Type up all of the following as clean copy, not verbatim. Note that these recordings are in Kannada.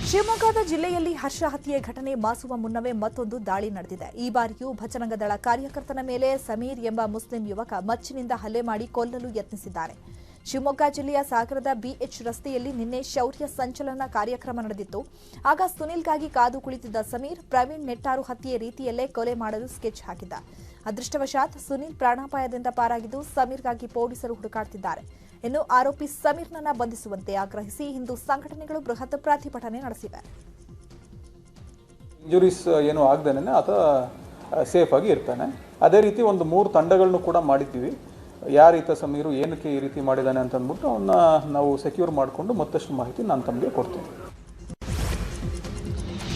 ಶಿವಮೊಗ್ಗದ ಜಿಲ್ಲೆಯಲ್ಲಿ ಹರ್ಷ ಹತ್ಯೆ ಘಟನೆ ಮಾಸುವ ಮುನ್ನವೇ ಮತ್ತೊಂದು ದಾಳಿ ನಡೆದಿದೆ. ಈ ಬಾರಿಯೂ ಭಜರಂಗ ದಳ ಕಾರ್ಯಕರ್ತನ ಮೇಲೆ ಸಮೀರ್ ಎಂಬ ಮುಸ್ಲಿಂ ಯುವಕ ಮಚ್ಚಿನಿಂದ ಹಲ್ಲೆ ಮಾಡಿ ಕೊಲ್ಲಲು ಯತ್ನಿಸಿದ್ದಾರೆ. ಶಿವಮೊಗ್ಗ ಜಿಲ್ಲೆಯ ಸಾಗರದ ಬಿಎಚ್ ರಸ್ತೆಯಲ್ಲಿ ನಿನ್ನೆ ಶೌರ್ಯ ಸಂಚಲನ ಕಾರ್ಯಕ್ರಮ ನಡೆದಿತ್ತು. ಆಗ ಸುನಿಲ್ಗಾಗಿ ಕಾದು ಕುಳಿತಿದ್ದ ಸಮೀರ್ ಪ್ರವೀಣ್ ನೆಟ್ಟಾರು ಹತ್ಯೆ ರೀತಿಯಲ್ಲೇ ಕೊಲೆ ಮಾಡಲು ಸ್ಕೆಚ್ ಹಾಕಿದ್ದ. ಅದೃಷ್ಟವಶಾತ್ ಸುನಿಲ್ ಪ್ರಾಣಾಪಾಯದಿಂದ ಪಾರಾಗಿದ್ದು ಸಮೀರ್ಗಾಗಿ ಪೊಲೀಸರು ಹುಡುಕಾಡುತ್ತಿದ್ದಾರೆ. ಇನ್ನು ಆರೋಪಿ ಸಮೀರ್ನನ್ನ ಬಂಧಿಸುವಂತೆ ಆಗ್ರಹಿಸಿ ಹಿಂದೂ ಸಂಘಟನೆಗಳು ಬೃಹತ್ ಪ್ರತಿಭಟನೆ ನಡೆಸಿವೆ. ಇಂಜುರೀಸ್ ಏನು ಆಗದೇನೆ ಆತ ಸೇಫ್ ಆಗಿ ಇರ್ತಾನೆ. ಅದೇ ರೀತಿ ಒಂದು 3 ತಂಡಗಳನ್ನು ಕೂಡ ಮಾಡಿದ್ದೀವಿ. ಯಾರೀತ ಸಮೀರು ಏನಕ್ಕೆ ಈ ರೀತಿ ಮಾಡಿದ್ದಾನೆ ಅಂತ ಅಂದ್ಬಿಟ್ಟು ಅವನ್ನ ನಾವು ಸೆಕ್ಯೂರ್ ಮಾಡಿಕೊಂಡು ಮತ್ತಷ್ಟು ಮಾಹಿತಿ ನಾನು ತಮಗೆ ಕೊಡ್ತೇನೆ.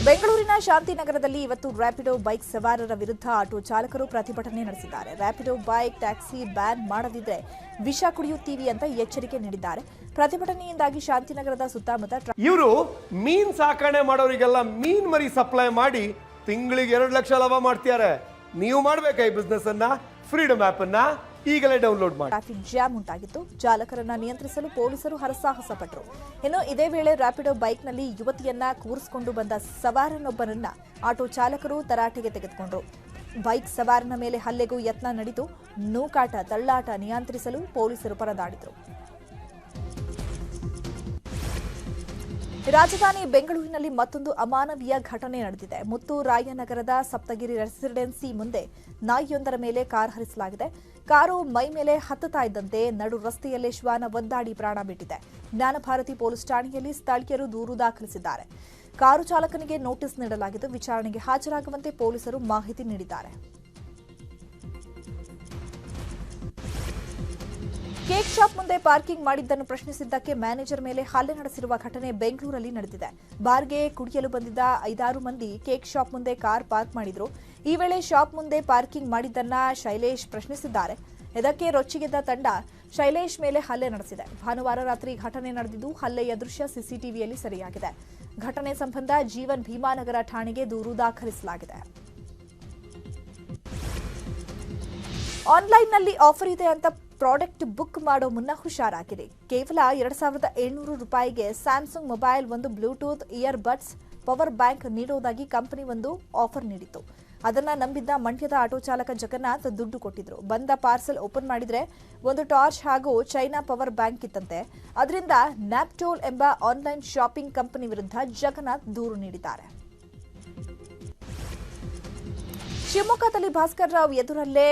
ಬೆಂಗಳೂರಿನ ಶಾಂತಿನಗರದಲ್ಲಿ ಇವತ್ತು ರ್ಯಾಪಿಡೋ ಬೈಕ್ ಸವಾರರ ವಿರುದ್ಧ ಆಟೋ ಚಾಲಕರು ಪ್ರತಿಭಟನೆ ನಡೆಸಿದ್ದಾರೆ. ರ್ಯಾಪಿಡೋ ಬೈಕ್ ಟ್ಯಾಕ್ಸಿ ಬ್ಯಾನ್ ಮಾಡದಿದ್ರೆ ವಿಷ ಕುಡಿಯುತ್ತೀವಿ ಅಂತ ಎಚ್ಚರಿಕೆ ನೀಡಿದ್ದಾರೆ. ಪ್ರತಿಭಟನೆಯಿಂದಾಗಿ ಶಾಂತಿನಗರದ ಸುತ್ತಮುತ್ತ ಇವರು ಮೀನ್ ಸಾಕಣೆ ಮಾಡೋರಿಗೆಲ್ಲ ಮೀನ್ ಮರಿ ಸಪ್ಲೈ ಮಾಡಿ ತಿಂಗಳಿಗೆ 2 ಲಕ್ಷ ಲಾಭ ಮಾಡ್ತಿದ್ದಾರೆ. ನೀವು ಮಾಡಬೇಕಾ ಈ ಬಿಸ್ನೆಸ್ ಅನ್ನ? ಫ್ರೀಡಮ್ ಆಪ್ ಅನ್ನ ಈಗಲೇ ಡೌನ್ಲೋಡ್ ಮಾಡಿ. ಟ್ರಾಫಿಕ್ ಜಾಮ್ ಉಂಟಾಗಿತ್ತು. ಚಾಲಕರನ್ನ ನಿಯಂತ್ರಿಸಲು ಪೊಲೀಸರು ಹರಸಾಹಸ ಪಟ್ಟರು. ಇನ್ನು ಇದೇ ವೇಳೆ ರ್ಯಾಪಿಡೋ ಬೈಕ್ನಲ್ಲಿ ಯುವತಿಯನ್ನ ಕೂರಿಸಿಕೊಂಡು ಬಂದ ಸವಾರನೊಬ್ಬನನ್ನ ಆಟೋ ಚಾಲಕರು ತರಾಟೆಗೆ ತೆಗೆದುಕೊಂಡರು. ಬೈಕ್ ಸವಾರನ ಮೇಲೆ ಹಲ್ಲೆಗೂ ಯತ್ನ ನಡೆದು ನೂಕಾಟ ತಳ್ಳಾಟ ನಿಯಂತ್ರಿಸಲು ಪೊಲೀಸರು ಪರದಾಡಿದರು. ರಾಜಧಾನಿ ಬೆಂಗಳೂರಿನಲ್ಲಿ ಮತ್ತೊಂದು ಅಮಾನವೀಯ ಘಟನೆ ನಡೆದಿದೆ. ಮುತ್ತುರಾಯನಗರದ ಸಪ್ತಗಿರಿ ರೆಸಿಡೆನ್ಸಿ ಮುಂದೆ ನಾಯಿಯೊಂದರ ಮೇಲೆ ಕಾರ್ ಹರಿಸಲಾಗಿದೆ. ಕಾರು ಮೈ ಮೇಲೆ ಹತ್ತುತ್ತಾ ಇದ್ದಂತೆ ನಡು ರಸ್ತೆಯಲ್ಲೇ ಶ್ವಾನ ಒದ್ದಾಡಿ ಪ್ರಾಣ ಬಿಟ್ಟಿದೆ. ಜ್ಞಾನಭಾರತಿ ಪೊಲೀಸ್ ಠಾಣೆಯಲ್ಲಿ ಸ್ಥಳೀಯರು ದೂರು ದಾಖಲಿಸಿದ್ದಾರೆ. ಕಾರು ಚಾಲಕನಿಗೆ ನೋಟಿಸ್ ನೀಡಲಾಗಿದ್ದು ವಿಚಾರಣೆಗೆ ಹಾಜರಾಗುವಂತೆ ಪೊಲೀಸರು ಮಾಹಿತಿ ನೀಡಿದ್ದಾರೆ. ಕೇಕ್ ಶಾಪ್ ಮುಂದೆ ಪಾರ್ಕಿಂಗ್ ಮಾಡಿದ್ದನ್ನು ಪ್ರಶ್ನಿಸಿದ್ದಕ್ಕೆ ಮ್ಯಾನೇಜರ್ ಮೇಲೆ ಹಲ್ಲೆ ನಡೆಸಿರುವ ಘಟನೆ ಬೆಂಗಳೂರಲ್ಲಿ ನಡೆದಿದೆ. ಬಾರ್ಗೆ ಕುಡಿಯಲು ಬಂದಿದ್ದ 5-6 ಮಂದಿ ಕೇಕ್ ಶಾಪ್ ಮುಂದೆ ಕಾರ್ ಪಾರ್ಕ್ ಮಾಡಿದ್ರು. ಈ ವೇಳೆ ಶಾಪ್ ಮುಂದೆ ಪಾರ್ಕಿಂಗ್ ಮಾಡಿದ್ದನ್ನ ಶೈಲೇಶ್ ಪ್ರಶ್ನಿಸಿದ್ದಾರೆ. ಇದಕ್ಕೆ ರೊಚ್ಚಿಗೆದ್ದ ತಂಡ ಶೈಲೇಶ್ ಮೇಲೆ ಹಲ್ಲೆ ನಡೆಸಿದೆ. ಭಾನುವಾರ ರಾತ್ರಿ ಘಟನೆ ನಡೆದಿದ್ದು ಹಲ್ಲೆಯ ದೃಶ್ಯ ಸಿಸಿಟಿವಿಯಲ್ಲಿ ಸೆರೆಯಾಗಿದೆ. ಘಟನೆ ಸಂಬಂಧ ಜೀವನ್ ಭೀಮಾನಗರ ಠಾಣೆಗೆ ದೂರು ದಾಖಲಿಸಲಾಗಿದೆ. ಆನ್ಲೈನ್ನಲ್ಲಿ ಆಫರ್ ಇದೆ ಅಂತ ಪ್ರಾಡಕ್ಟ್ ಬುಕ್ ಮಾಡೋ ಮುನ್ನ ಹುಷಾರಾಗಿರಿ. ಕೇವಲ 2,700 ರೂಪಾಯಿಗೆ ಸ್ಯಾಮ್ಸಂಗ್ ಮೊಬೈಲ್, ಒಂದು Bluetooth earbuds, power bank ನೀಡೋದಾಗಿ ಕಂಪನಿ ಒಂದು ಆಫರ್ ನೀಡಿತ್ತು. ಅದನ್ನ ನಂಬಿದ್ದ ಮಂಡ್ಯದ ಆಟೋ ಚಾಲಕ ಜಗನ್ನಾಥ್ ದುಡ್ಡು ಕೊಟ್ಟಿದ್ರು. ಬಂದ ಪಾರ್ಸಲ್ ಓಪನ್ ಮಾಡಿದ್ರೆ ಒಂದು ಟಾರ್ಚ್ ಹಾಗೂ ಚೈನಾ ಪವರ್ ಬ್ಯಾಂಕ್ ಇತ್ತಂತೆ. ಅದರಿಂದ ನ್ಯಾಪ್ಟೋಲ್ ಎಂಬ ಆನ್ಲೈನ್ ಶಾಪಿಂಗ್ ಕಂಪನಿ ವಿರುದ್ಧ ಜಗನ್ನಾಥ್ ದೂರು ನೀಡಿದ್ದಾರೆ. ಶಿವಮೊಗ್ಗದಲ್ಲಿ ಭಾಸ್ಕರ್ ರಾವ್ ಎದುರಲ್ಲೇ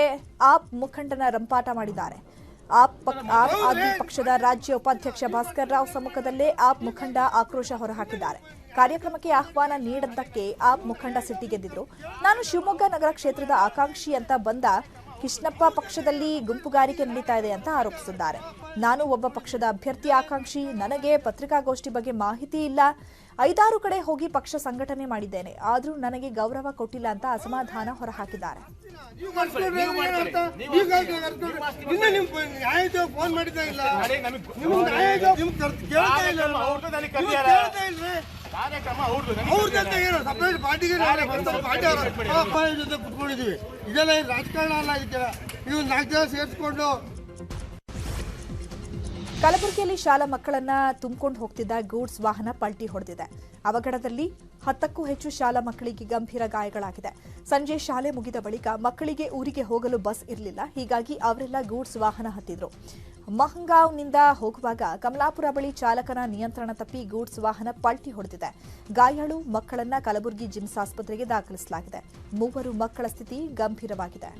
ಆಪ್ ಮುಖಂಡನ ರಂಪಾಟ ಮಾಡಿದ್ದಾರೆ. ಆಪ್ ಆದ್ಮಿ ಪಕ್ಷದ ರಾಜ್ಯ ಉಪಾಧ್ಯಕ್ಷ ಭಾಸ್ಕರ್ ರಾವ್ ಸಮ್ಮುಖದಲ್ಲೇ ಆಪ್ ಮುಖಂಡ ಆಕ್ರೋಶ ಹೊರಹಾಕಿದ್ದಾರೆ. ಕಾರ್ಯಕ್ರಮಕ್ಕೆ ಆಹ್ವಾನ ನೀಡದ್ದಕ್ಕೆ ಆಪ್ ಮುಖಂಡ ಸಿಟ್ಟಿಗೆದ್ದಿದ್ರು. ನಾನು ಶಿವಮೊಗ್ಗ ನಗರ ಕ್ಷೇತ್ರದ ಆಕಾಂಕ್ಷಿ ಅಂತ ಬಂದ ಕೃಷ್ಣಪ್ಪ ಪಕ್ಷದಲ್ಲಿ ಗುಂಪುಗಾರಿಕೆ ನಡೀತಾ ಇದೆ ಅಂತ ಆರೋಪಿಸಿದ್ದಾರೆ. ನಾನು ಒಬ್ಬ ಪಕ್ಷದ ಅಭ್ಯರ್ಥಿ ಆಕಾಂಕ್ಷಿ, ನನಗೆ ಪತ್ರಿಕಾಗೋಷ್ಠಿ ಬಗ್ಗೆ ಮಾಹಿತಿ ಇಲ್ಲ. 5-6 ಕಡೆ ಹೋಗಿ ಪಕ್ಷ ಸಂಘಟನೆ ಮಾಡಿದ್ದೇನೆ, ಆದ್ರೂ ನನಗೆ ಗೌರವ ಕೊಟ್ಟಿಲ್ಲ ಅಂತ ಅಸಮಾಧಾನ ಹೊರಹಾಕಿದ್ದಾರೆ. ಇದೆಲ್ಲ ರಾಜಕಾರಣ ಅಲ್ಲ. ನೀವು 4 ಜನ ಸೇರಿಸ್ಕೊಂಡು ಕಲಬುರಗಿಯಲ್ಲಿ ಶಾಲಾ ಮಕ್ಕಳನ್ನ ತುಂಬಿಕೊಂಡು ಹೋಗ್ತಿದ್ದ ಗೂಡ್ಸ್ ವಾಹನ ಪಲ್ಟಿ ಹೊಡೆದಿದೆ. ಅವಘಡದಲ್ಲಿ 10ಕ್ಕೂ ಹೆಚ್ಚು ಶಾಲಾ ಮಕ್ಕಳಿಗೆ ಗಂಭೀರ ಗಾಯಗಳಾಗಿದೆ. ಸಂಜೆ ಶಾಲೆ ಮುಗಿದ ಬಳಿಕ ಮಕ್ಕಳಿಗೆ ಊರಿಗೆ ಹೋಗಲು ಬಸ್ ಇರಲಿಲ್ಲ. ಹೀಗಾಗಿ ಅವರೆಲ್ಲ ಗೂಡ್ಸ್ ವಾಹನ ಹತ್ತಿದ್ರು. ಮಹಂಗಾವ್ನಿಂದ ಹೋಗುವಾಗ ಕಮಲಾಪುರ ಬಳಿ ಚಾಲಕನ ನಿಯಂತ್ರಣ ತಪ್ಪಿ ಗೂಡ್ಸ್ ವಾಹನ ಪಲ್ಟಿ ಹೊಡೆದಿದೆ. ಗಾಯಾಳು ಮಕ್ಕಳನ್ನ ಕಲಬುರಗಿ ಜಿಮ್ಸ್ ಆಸ್ಪತ್ರೆಗೆ ದಾಖಲಿಸಲಾಗಿದೆ. 3 ಮಕ್ಕಳ ಸ್ಥಿತಿ ಗಂಭೀರವಾಗಿದೆ.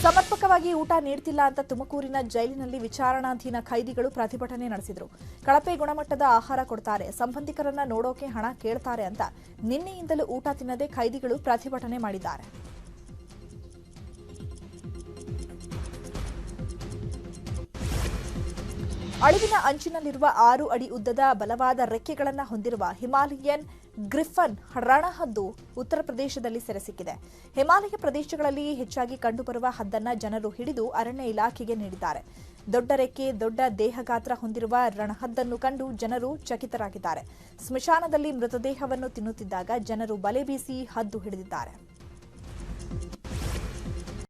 ಸಮರ್ಪಕವಾಗಿ ಊಟ ನೀಡುತ್ತಿಲ್ಲ ಅಂತ ತುಮಕೂರಿನ ಜೈಲಿನಲ್ಲಿ ವಿಚಾರಣಾಧೀನ ಖೈದಿಗಳು ಪ್ರತಿಭಟನೆ ನಡೆಸಿದರು. ಕಳಪೆ ಗುಣಮಟ್ಟದ ಆಹಾರ ಕೊಡ್ತಾರೆ, ಸಂಬಂಧಿಕರನ್ನ ನೋಡೋಕೆ ಹಣ ಕೇಳ್ತಾರೆ ಅಂತ ನಿನ್ನೆಯಿಂದಲೂ ಊಟ ತಿನ್ನದೆ ಖೈದಿಗಳು ಪ್ರತಿಭಟನೆ ಮಾಡಿದ್ದಾರೆ. ಅಳಿವಿನ ಅಂಚಿನಲ್ಲಿರುವ 6 ಅಡಿ ಉದ್ದದ ಬಲವಾದ ರೆಕ್ಕೆಗಳನ್ನು ಹೊಂದಿರುವ ಹಿಮಾಲಯನ್ ಗ್ರಿಫನ್ ರಣಹದ್ದು ಉತ್ತರ ಪ್ರದೇಶದಲ್ಲಿ ಸೆರೆಸಿಕ್ಕಿದೆ. ಹಿಮಾಲಯ ಪ್ರದೇಶಗಳಲ್ಲಿ ಹೆಚ್ಚಾಗಿ ಕಂಡುಬರುವ ಹದ್ದನ್ನ ಜನರು ಹಿಡಿದು ಅರಣ್ಯ ಇಲಾಖೆಗೆ ನೀಡಿದ್ದಾರೆ. ದೊಡ್ಡ ರೆಕ್ಕೆ, ದೊಡ್ಡ ದೇಹಗಾತ್ರ ಹೊಂದಿರುವ ರಣಹದ್ದನ್ನು ಕಂಡು ಜನರು ಚಕಿತರಾಗಿದ್ದಾರೆ. ಸ್ಮಶಾನದಲ್ಲಿ ಮೃತದೇಹವನ್ನು ತಿನ್ನುತ್ತಿದ್ದಾಗ ಜನರು ಬಲೆ ಬೀಸಿ ಹದ್ದು ಹಿಡಿದಿದ್ದಾರೆ.